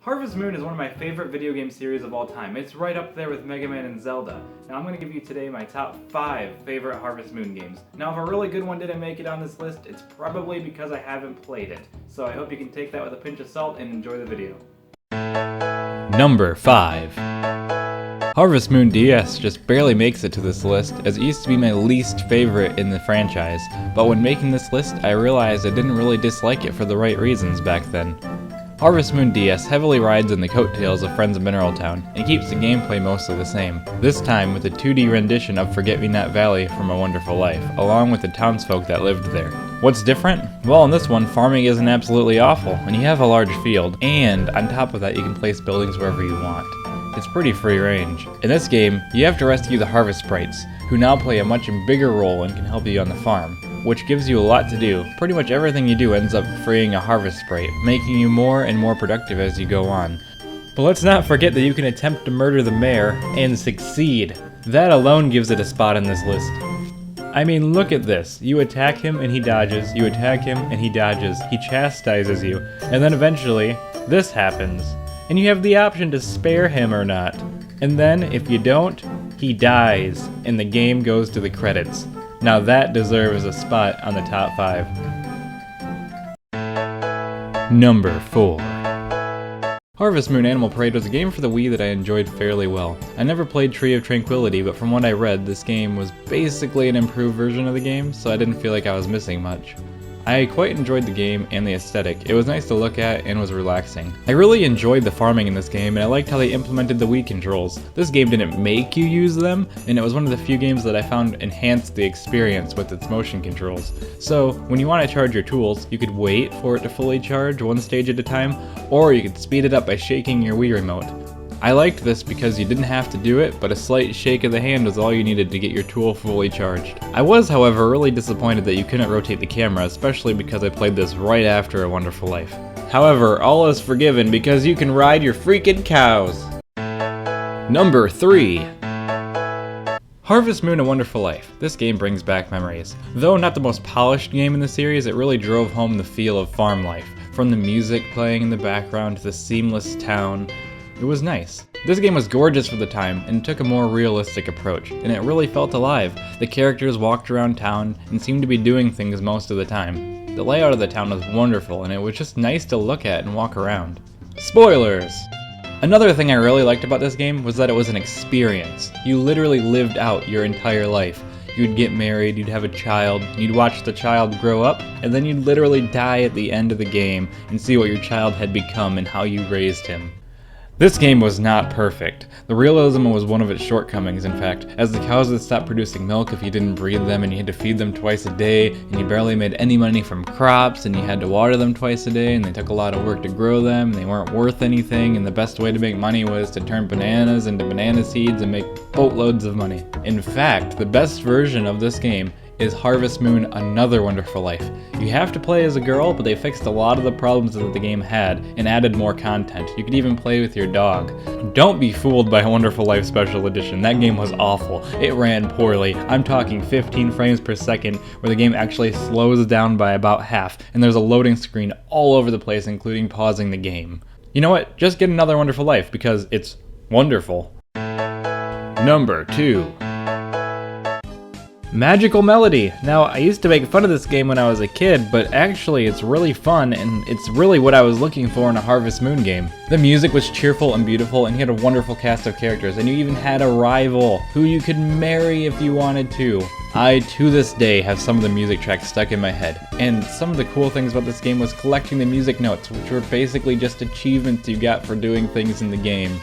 Harvest Moon is one of my favorite video game series of all time. It's right up there with Mega Man and Zelda. Now I'm going to give you today my top 5 favorite Harvest Moon games. Now if a really good one didn't make it on this list, it's probably because I haven't played it. So I hope you can take that with a pinch of salt and enjoy the video. Number 5. Harvest Moon DS just barely makes it to this list, as it used to be my least favorite in the franchise, but when making this list I realized I didn't really dislike it for the right reasons back then. Harvest Moon DS heavily rides in the coattails of Friends of Mineral Town, and keeps the gameplay mostly the same, this time with a 2D rendition of Forget-Me-Not Valley from A Wonderful Life, along with the townsfolk that lived there. What's different? Well, in this one, farming isn't absolutely awful, and you have a large field, and on top of that you can place buildings wherever you want. It's pretty free range. In this game, you have to rescue the Harvest Sprites, who now play a much bigger role and can help you on the farm, which gives you a lot to do. Pretty much everything you do ends up freeing a Harvest Sprite, making you more and more productive as you go on. But let's not forget that you can attempt to murder the mayor and succeed. That alone gives it a spot in this list. I mean, look at this. You attack him and he dodges, you attack him and he dodges, he chastises you, and then eventually, this happens. And you have the option to spare him or not. And then, if you don't, he dies, and the game goes to the credits. Now that deserves a spot on the top 5. Number 4. Harvest Moon Animal Parade was a game for the Wii that I enjoyed fairly well. I never played Tree of Tranquility, but from what I read, this game was basically an improved version of the game, so I didn't feel like I was missing much. I quite enjoyed the game and the aesthetic. It was nice to look at and was relaxing. I really enjoyed the farming in this game, and I liked how they implemented the Wii controls. This game didn't make you use them, and it was one of the few games that I found enhanced the experience with its motion controls. So, when you want to charge your tools, you could wait for it to fully charge one stage at a time, or you could speed it up by shaking your Wii remote. I liked this because you didn't have to do it, but a slight shake of the hand was all you needed to get your tool fully charged. I was, however, really disappointed that you couldn't rotate the camera, especially because I played this right after A Wonderful Life. However, all is forgiven because you can ride your freaking cows! Number 3. Harvest Moon: A Wonderful Life. This game brings back memories. Though not the most polished game in the series, it really drove home the feel of farm life. From the music playing in the background to the seamless town, it was nice. This game was gorgeous for the time and took a more realistic approach, and it really felt alive. The characters walked around town and seemed to be doing things most of the time. The layout of the town was wonderful, and it was just nice to look at and walk around. Spoilers! Another thing I really liked about this game was that it was an experience. You literally lived out your entire life. You'd get married, you'd have a child, you'd watch the child grow up, and then you'd literally die at the end of the game and see what your child had become and how you raised him. This game was not perfect. The realism was one of its shortcomings, in fact, as the cows would stop producing milk if you didn't breed them, and you had to feed them twice a day, and you barely made any money from crops, and you had to water them twice a day, and they took a lot of work to grow them, and they weren't worth anything, and the best way to make money was to turn bananas into banana seeds and make boatloads of money. In fact, the best version of this game is Harvest Moon: Another Wonderful Life. You have to play as a girl, but they fixed a lot of the problems that the game had and added more content. You could even play with your dog. Don't be fooled by Wonderful Life Special Edition. That game was awful. It ran poorly. I'm talking 15 frames per second, where the game actually slows down by about half, and there's a loading screen all over the place, including pausing the game. You know what? Just get Another Wonderful Life, because it's wonderful. Number 2. Magical Melody. Now, I used to make fun of this game when I was a kid, but actually it's really fun, and it's really what I was looking for in a Harvest Moon game. The music was cheerful and beautiful, and you had a wonderful cast of characters, and you even had a rival who you could marry if you wanted to. I, to this day, have some of the music tracks stuck in my head, and some of the cool things about this game was collecting the music notes, which were basically just achievements you got for doing things in the game.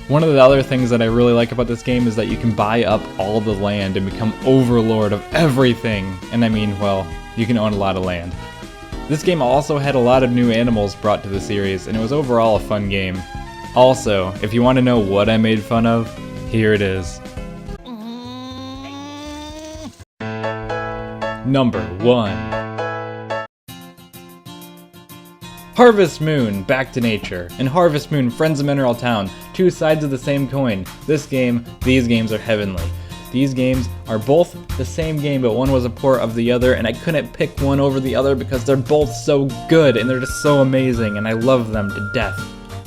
One of the other things that I really like about this game is that you can buy up all the land and become overlord of everything. And I mean, well, you can own a lot of land. This game also had a lot of new animals brought to the series, and it was overall a fun game. Also, if you want to know what I made fun of, here it is. Number 1. Harvest Moon: Back to Nature, and Harvest Moon: Friends of Mineral Town, two sides of the same coin. These games are heavenly. These games are both the same game, but one was a port of the other, and I couldn't pick one over the other because they're both so good, and they're just so amazing, and I love them to death.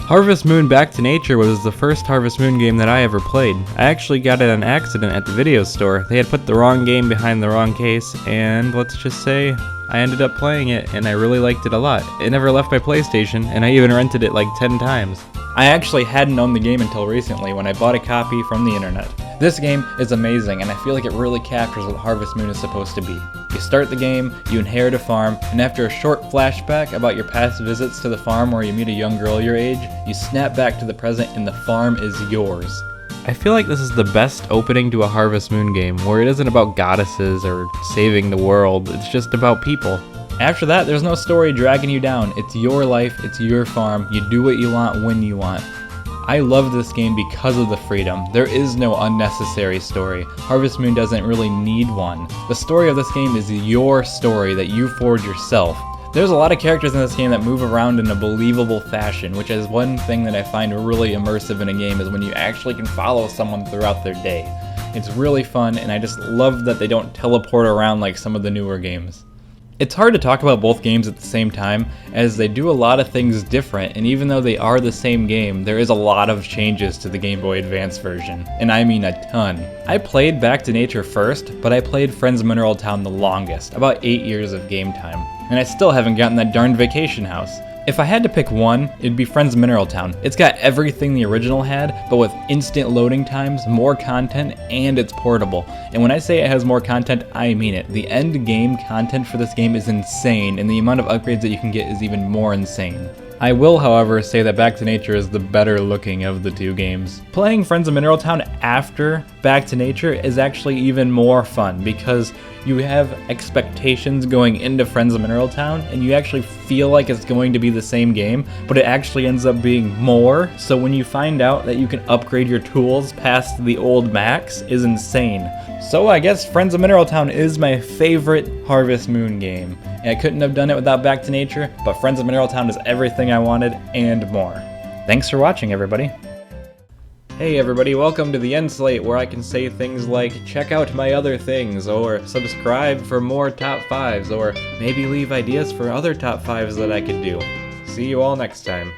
Harvest Moon Back to Nature was the first Harvest Moon game that I ever played. I actually got it on accident at the video store. They had put the wrong game behind the wrong case, and let's just say I ended up playing it and I really liked it a lot. It never left my PlayStation, and I even rented it like 10 times. I actually hadn't owned the game until recently when I bought a copy from the internet. This game is amazing, and I feel like it really captures what Harvest Moon is supposed to be. You start the game, you inherit a farm, and after a short flashback about your past visits to the farm where you meet a young girl your age, you snap back to the present and the farm is yours. I feel like this is the best opening to a Harvest Moon game, where it isn't about goddesses or saving the world, it's just about people. After that, there's no story dragging you down. It's your life, it's your farm, you do what you want when you want. I love this game because of the freedom. There is no unnecessary story. Harvest Moon doesn't really need one. The story of this game is your story that you forge yourself. There's a lot of characters in this game that move around in a believable fashion, which is one thing that I find really immersive in a game, is when you actually can follow someone throughout their day. It's really fun, and I just love that they don't teleport around like some of the newer games. It's hard to talk about both games at the same time, as they do a lot of things different, and even though they are the same game, there is a lot of changes to the Game Boy Advance version, and I mean a ton. I played Back to Nature first, but I played Friends Mineral Town the longest, about 8 years of game time, and I still haven't gotten that darn vacation house. If I had to pick one, it'd be Friends Mineral Town. It's got everything the original had, but with instant loading times, more content, and it's portable. And when I say it has more content, I mean it. The end game content for this game is insane, and the amount of upgrades that you can get is even more insane. I will, however, say that Back to Nature is the better looking of the two games. Playing Friends of Mineral Town after Back to Nature is actually even more fun, because you have expectations going into Friends of Mineral Town, and you actually feel like it's going to be the same game, but it actually ends up being more. So when you find out that you can upgrade your tools past the old max is insane. So I guess Friends of Mineral Town is my favorite Harvest Moon game. And I couldn't have done it without Back to Nature, but Friends of Mineral Town is everything I wanted and more. Thanks for watching, everybody. Hey everybody, welcome to the end slate, where I can say things like check out my other things, or subscribe for more top 5s, or maybe leave ideas for other top 5s that I could do. See you all next time.